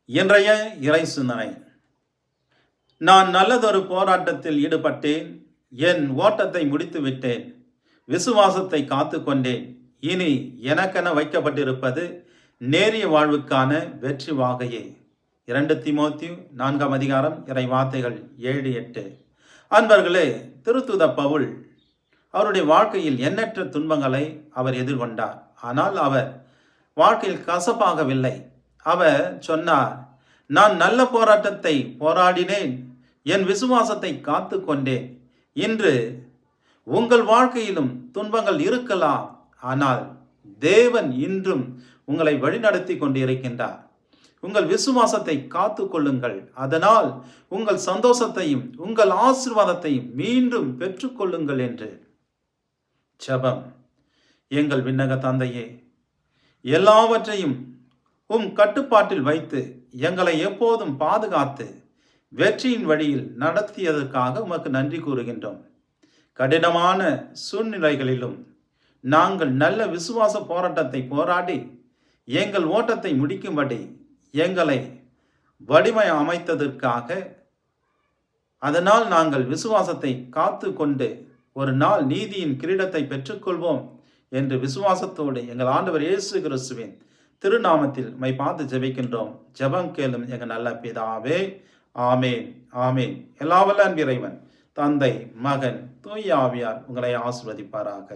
இன்றைய இறை சிந்தனை. நான் நல்லதொரு போராட்டத்தில் ஈடுபட்டேன், என் ஓட்டத்தை முடித்து விட்டேன், விசுவாசத்தை காத்து கொண்டேன். இனி எனக்கென வைக்கப்பட்டிருப்பது நேரிய வாழ்வுக்கான வெற்றி வாகையே. 2 தீமோத்தேயு 4 அதிகாரம் இறை வார்த்தைகள் 7-8. அன்பர்களே, திருத்தூத பவுல் அவருடைய வாழ்க்கையில் எண்ணற்ற துன்பங்களை அவர் எதிர்கொண்டார். ஆனால் அவர் வாழ்க்கையில் கசப்பாகவில்லை. அவர் சொன்னார், நான் நல்ல போராட்டத்தை போராடினேன், என் விசுவாசத்தை காத்து கொண்டேன். இன்று உங்கள் வாழ்க்கையிலும் துன்பங்கள் இருக்கலாம், ஆனால் தேவன் இன்றும் உங்களை வழிநடத்தி கொண்டிருக்கின்றார். உங்கள் விசுவாசத்தை காத்து கொள்ளுங்கள். அதனால் உங்கள் சந்தோஷத்தையும் உங்கள் ஆசீர்வாதத்தையும் மீண்டும் பெற்றுக்கொள்ளுங்கள் என்று. ஜெபம். எங்கள் விண்ணக தந்தையே, எல்லாவற்றையும் கட்டுப்பாட்டில் வைத்து எங்களை எப்போதும் பாதுகாத்து வெற்றியின் வழியில் நடத்தியதற்காக உமக்கு நன்றி கூறுகின்றோம். கடினமான சூழ்நிலைகளிலும் நாங்கள் நல்ல விசுவாச போராட்டத்தை போராடி எங்கள் ஓட்டத்தை முடிக்கும்படி எங்களை வலிமை அமைத்ததற்காக, அதனால் நாங்கள் விசுவாசத்தை காத்து கொண்டு ஒரு நாள் நீதியின் கிரீடத்தை பெற்றுக்கொள்வோம் என்று விசுவாசத்தோடு எங்கள் ஆண்டவர் இயேசு கிறிஸ்துவின் திருநாமத்தில் உம்மை பார்த்து ஜெபிக்கின்றோம். ஜெபம் கேளும் எங்கள் நல்ல பிதாவே. ஆமேன், ஆமேன். எல்லா வல்ல இறைவன், தந்தை, மகன், தூய ஆவியார் உங்களை ஆசீர்வதிப்பாராக.